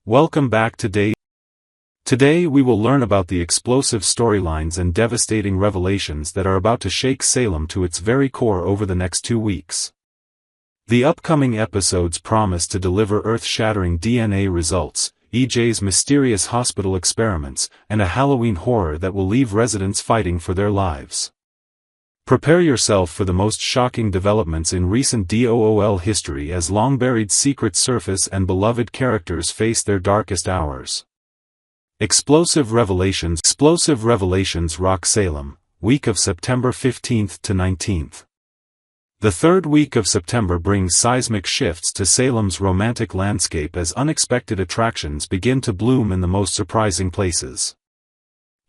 Welcome back to Today we will learn about the explosive storylines and devastating revelations that are about to shake Salem to its very core over the next 2 weeks. The upcoming episodes promise to deliver earth-shattering DNA results, EJ's mysterious hospital experiments, and a Halloween horror that will leave residents fighting for their lives. Prepare yourself for the most shocking developments in recent DOOL history as long-buried secrets surface and beloved characters face their darkest hours. Explosive revelations rock Salem, week of September 15th to 19th. The third week of September brings seismic shifts to Salem's romantic landscape as unexpected attractions begin to bloom in the most surprising places.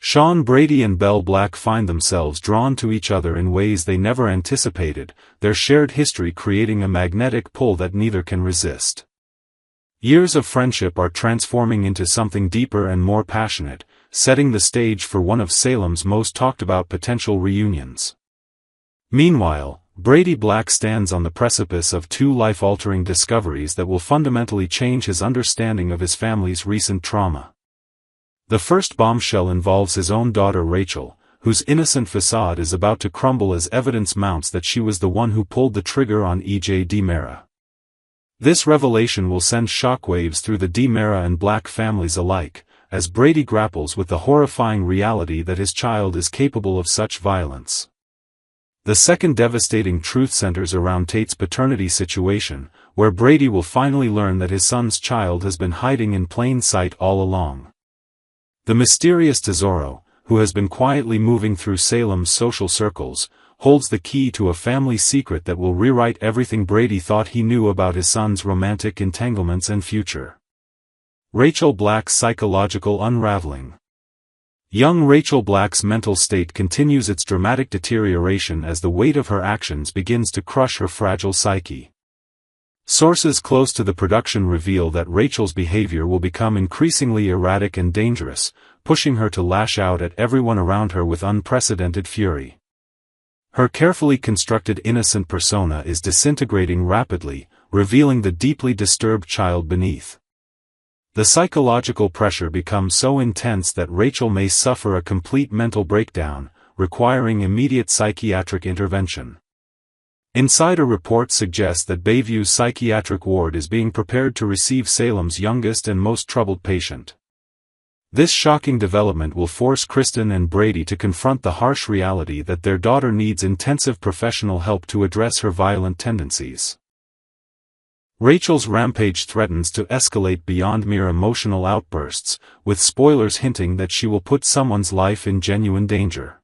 Sean Brady and Belle Black find themselves drawn to each other in ways they never anticipated, their shared history creating a magnetic pull that neither can resist. Years of friendship are transforming into something deeper and more passionate, setting the stage for one of Salem's most talked-about potential reunions. Meanwhile, Brady Black stands on the precipice of 2 life-altering discoveries that will fundamentally change his understanding of his family's recent trauma. The first bombshell involves his own daughter Rachel, whose innocent facade is about to crumble as evidence mounts that she was the one who pulled the trigger on EJ DiMera. This revelation will send shockwaves through the DiMera and Black families alike, as Brady grapples with the horrifying reality that his child is capable of such violence. The second devastating truth centers around Tate's paternity situation, where Brady will finally learn that his son's child has been hiding in plain sight all along. The mysterious Tesoro, who has been quietly moving through Salem's social circles, holds the key to a family secret that will rewrite everything Brady thought he knew about his son's romantic entanglements and future. Rachel Black's psychological unraveling. Young Rachel Black's mental state continues its dramatic deterioration as the weight of her actions begins to crush her fragile psyche. Sources close to the production reveal that Rachel's behavior will become increasingly erratic and dangerous, pushing her to lash out at everyone around her with unprecedented fury. Her carefully constructed innocent persona is disintegrating rapidly, revealing the deeply disturbed child beneath. The psychological pressure becomes so intense that Rachel may suffer a complete mental breakdown, requiring immediate psychiatric intervention. Insider reports suggest that Bayview's psychiatric ward is being prepared to receive Salem's youngest and most troubled patient. This shocking development will force Kristen and Brady to confront the harsh reality that their daughter needs intensive professional help to address her violent tendencies. Rachel's rampage threatens to escalate beyond mere emotional outbursts, with spoilers hinting that she will put someone's life in genuine danger.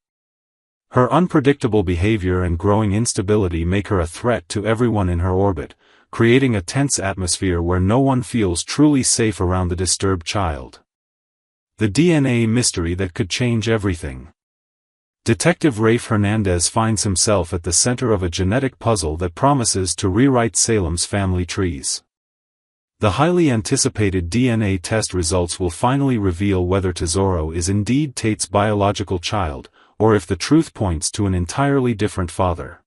Her unpredictable behavior and growing instability make her a threat to everyone in her orbit, creating a tense atmosphere where no one feels truly safe around the disturbed child. The DNA mystery that could change everything. Detective Rafe Hernandez finds himself at the center of a genetic puzzle that promises to rewrite Salem's family trees. The highly anticipated DNA test results will finally reveal whether Tesoro is indeed Tate's biological child, or if the truth points to an entirely different father.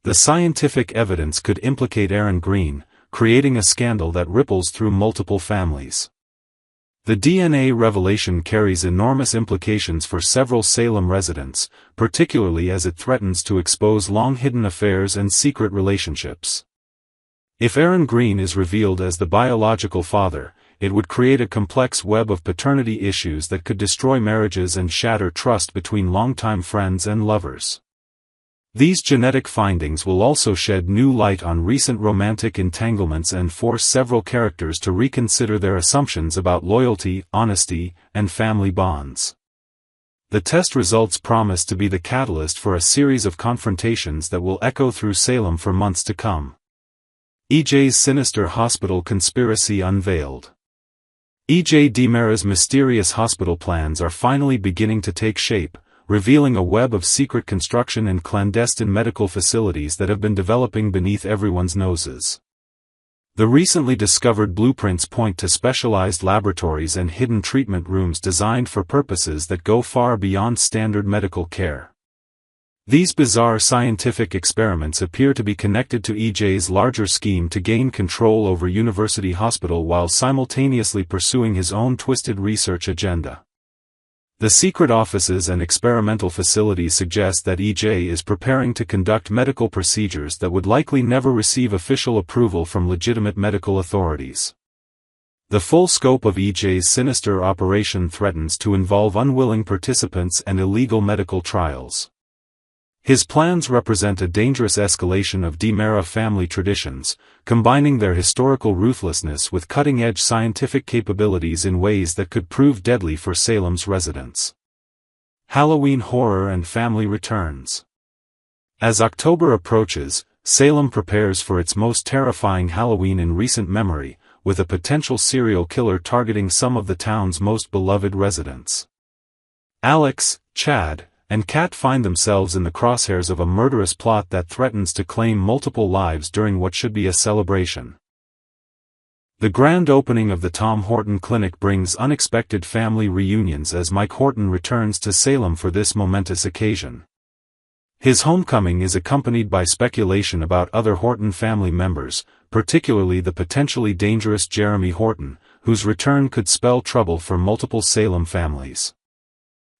The scientific evidence could implicate Greene, creating a scandal that ripples through multiple families. The DNA revelation carries enormous implications for several Salem residents, particularly as it threatens to expose long-hidden affairs and secret relationships. If Greene is revealed as the biological father, it would create a complex web of paternity issues that could destroy marriages and shatter trust between longtime friends and lovers. These genetic findings will also shed new light on recent romantic entanglements and force several characters to reconsider their assumptions about loyalty, honesty, and family bonds. The test results promise to be the catalyst for a series of confrontations that will echo through Salem for months to come. EJ's sinister hospital conspiracy unveiled. EJ DiMera's mysterious hospital plans are finally beginning to take shape, revealing a web of secret construction and clandestine medical facilities that have been developing beneath everyone's noses. The recently discovered blueprints point to specialized laboratories and hidden treatment rooms designed for purposes that go far beyond standard medical care. These bizarre scientific experiments appear to be connected to EJ's larger scheme to gain control over University Hospital while simultaneously pursuing his own twisted research agenda. The secret offices and experimental facilities suggest that EJ is preparing to conduct medical procedures that would likely never receive official approval from legitimate medical authorities. The full scope of EJ's sinister operation threatens to involve unwilling participants and illegal medical trials. His plans represent a dangerous escalation of DiMera family traditions, combining their historical ruthlessness with cutting-edge scientific capabilities in ways that could prove deadly for Salem's residents. Halloween horror and family returns. As October approaches, Salem prepares for its most terrifying Halloween in recent memory, with a potential serial killer targeting some of the town's most beloved residents. Alex, Chad, and Kat find themselves in the crosshairs of a murderous plot that threatens to claim multiple lives during what should be a celebration. The grand opening of the Tom Horton Clinic brings unexpected family reunions as Mike Horton returns to Salem for this momentous occasion. His homecoming is accompanied by speculation about other Horton family members, particularly the potentially dangerous Jeremy Horton, whose return could spell trouble for multiple Salem families.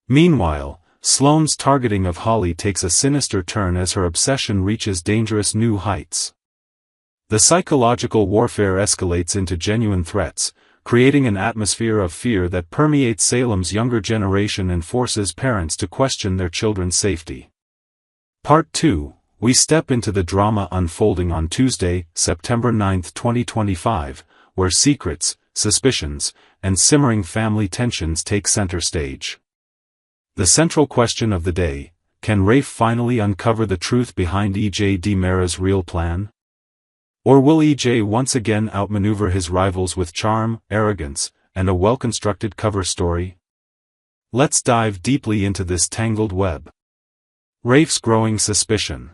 Meanwhile, Sloane's targeting of Holly takes a sinister turn as her obsession reaches dangerous new heights. The psychological warfare escalates into genuine threats, creating an atmosphere of fear that permeates Salem's younger generation and forces parents to question their children's safety. Part 2, we step into the drama unfolding on Tuesday, September 9, 2025, where secrets, suspicions, and simmering family tensions take center stage. The central question of the day: can Rafe finally uncover the truth behind EJ DiMera's real plan? Or will EJ once again outmaneuver his rivals with charm, arrogance, and a well-constructed cover story? Let's dive deeply into this tangled web. Rafe's growing suspicion.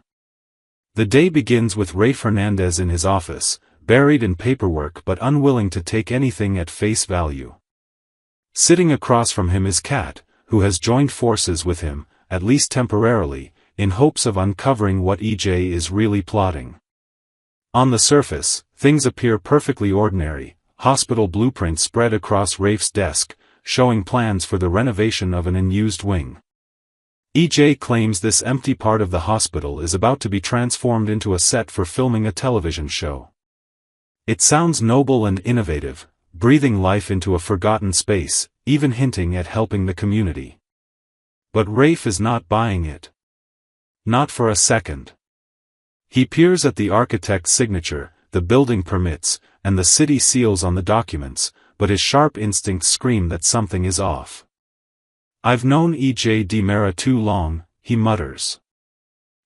The day begins with Rafe Hernandez in his office, buried in paperwork but unwilling to take anything at face value. Sitting across from him is Kat, who has joined forces with him, at least temporarily, in hopes of uncovering what EJ is really plotting. On the surface, things appear perfectly ordinary: hospital blueprints spread across Rafe's desk, showing plans for the renovation of an unused wing. EJ claims this empty part of the hospital is about to be transformed into a set for filming a television show. It sounds noble and innovative, breathing life into a forgotten space, even hinting at helping the community. But Rafe is not buying it. Not for a second. He peers at the architect's signature, the building permits, and the city seals on the documents, but his sharp instincts scream that something is off. "I've known EJ DiMera too long," he mutters.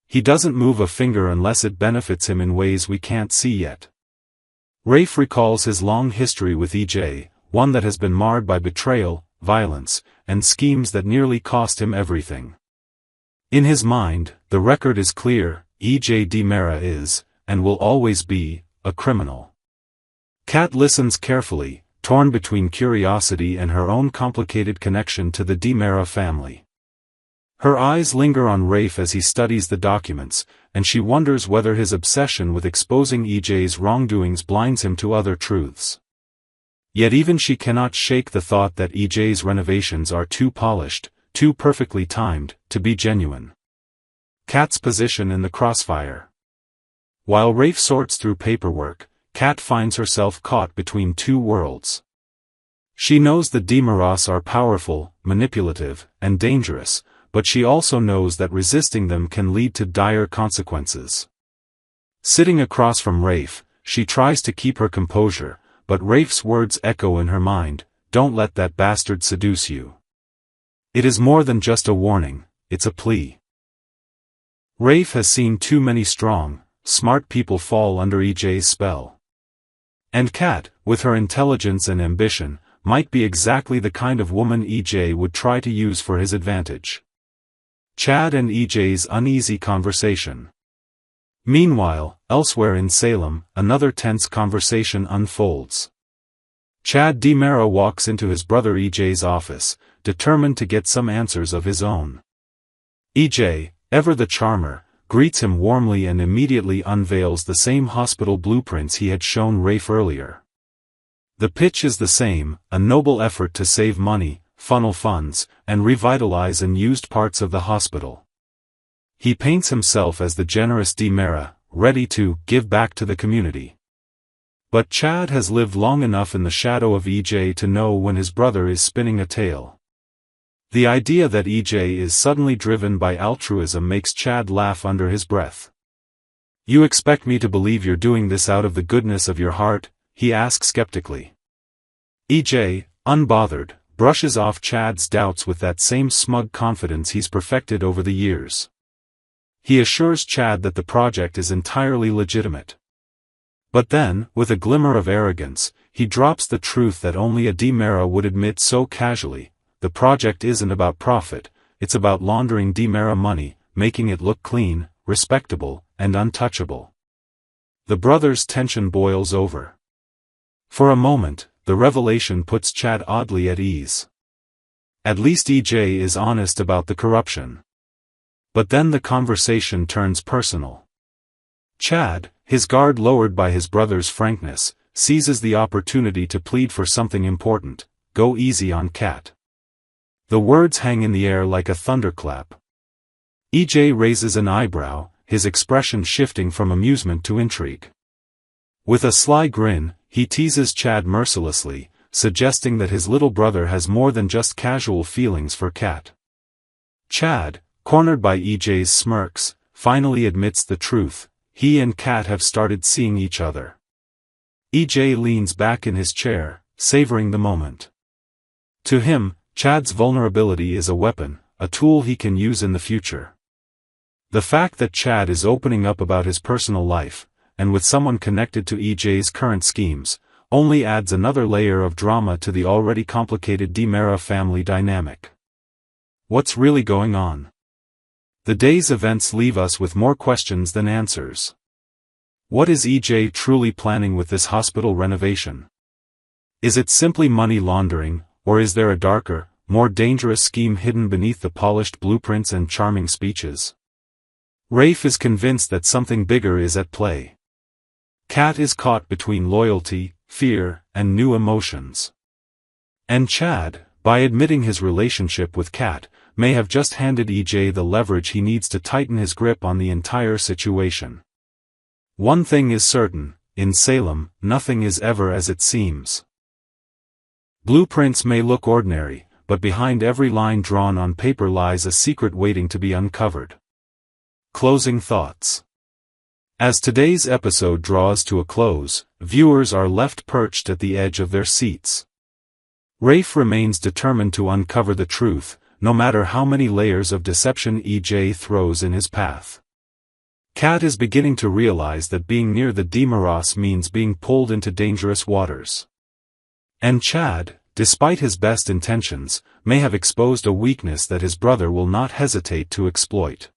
He doesn't move a finger unless it benefits him in ways we can't see yet. Rafe recalls his long history with EJ, one that has been marred by betrayal, violence, and schemes that nearly cost him everything. In his mind, the record is clear: EJ DiMera is, and will always be, a criminal. Kat listens carefully, torn between curiosity and her own complicated connection to the DiMera family. Her eyes linger on Rafe as he studies the documents, and she wonders whether his obsession with exposing EJ's wrongdoings blinds him to other truths. Yet even she cannot shake the thought that EJ's renovations are too polished, too perfectly timed, to be genuine. Kat's position in the crossfire. While Rafe sorts through paperwork, Kat finds herself caught between two worlds. She knows the DiMeras are powerful, manipulative, and dangerous, but she also knows that resisting them can lead to dire consequences. Sitting across from Rafe, she tries to keep her composure, but Rafe's words echo in her mind: "Don't let that bastard seduce you." It is more than just a warning, it's a plea. Rafe has seen too many strong, smart people fall under EJ's spell. And Kat, with her intelligence and ambition, might be exactly the kind of woman EJ would try to use for his advantage. Chad and EJ's uneasy conversation. Meanwhile, elsewhere in Salem, another tense conversation unfolds. Chad DiMera walks into his brother EJ's office, determined to get some answers of his own. "EJ, ever the charmer, greets him warmly and immediately unveils the same hospital blueprints he had shown Rafe earlier. The pitch is the same, a noble effort to save money, funnel funds, and revitalize unused parts of the hospital. He paints himself as the generous DiMera, ready to give back to the community. But Chad has lived long enough in the shadow of EJ to know when his brother is spinning a tale. The idea that EJ is suddenly driven by altruism makes Chad laugh under his breath. "You expect me to believe you're doing this out of the goodness of your heart?" he asks skeptically. EJ, unbothered, brushes off Chad's doubts with that same smug confidence he's perfected over the years. He assures Chad that the project is entirely legitimate. But then, with a glimmer of arrogance, he drops the truth that only a DiMera would admit so casually: the project isn't about profit, it's about laundering DiMera money, making it look clean, respectable, and untouchable. The brothers' tension boils over. For a moment, the revelation puts Chad oddly at ease. At least EJ is honest about the corruption. But then the conversation turns personal. Chad, his guard lowered by his brother's frankness, seizes the opportunity to plead for something important: go easy on Kat. The words hang in the air like a thunderclap. EJ raises an eyebrow, his expression shifting from amusement to intrigue. With a sly grin, he teases Chad mercilessly, suggesting that his little brother has more than just casual feelings for Kat. Chad, cornered by EJ's smirks, finally admits the truth: he and Kat have started seeing each other. EJ leans back in his chair, savoring the moment. To him, Chad's vulnerability is a weapon, a tool he can use in the future. The fact that Chad is opening up about his personal life, and with someone connected to EJ's current schemes, only adds another layer of drama to the already complicated DiMera family dynamic. What's really going on? The day's events leave us with more questions than answers. What is EJ truly planning with this hospital renovation? Is it simply money laundering, or is there a darker, more dangerous scheme hidden beneath the polished blueprints and charming speeches? Rafe is convinced that something bigger is at play. Kat is caught between loyalty, fear, and new emotions. And Chad, by admitting his relationship with Kat, may have just handed EJ the leverage he needs to tighten his grip on the entire situation. One thing is certain: in Salem, nothing is ever as it seems. Blueprints may look ordinary, but behind every line drawn on paper lies a secret waiting to be uncovered. Closing thoughts. As today's episode draws to a close, viewers are left perched at the edge of their seats. Rafe remains determined to uncover the truth, no matter how many layers of deception EJ throws in his path. Kat is beginning to realize that being near the DiMeras means being pulled into dangerous waters. And Chad, despite his best intentions, may have exposed a weakness that his brother will not hesitate to exploit.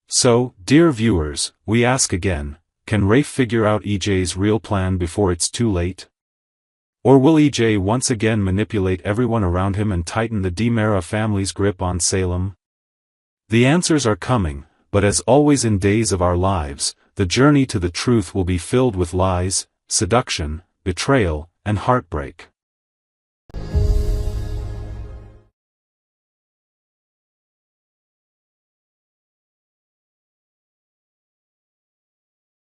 So, dear viewers, we ask again, can Rafe figure out EJ's real plan before it's too late? Or will EJ once again manipulate everyone around him and tighten the DiMera family's grip on Salem? The answers are coming, but as always in days of our lives, the journey to the truth will be filled with lies, seduction, betrayal, and heartbreak.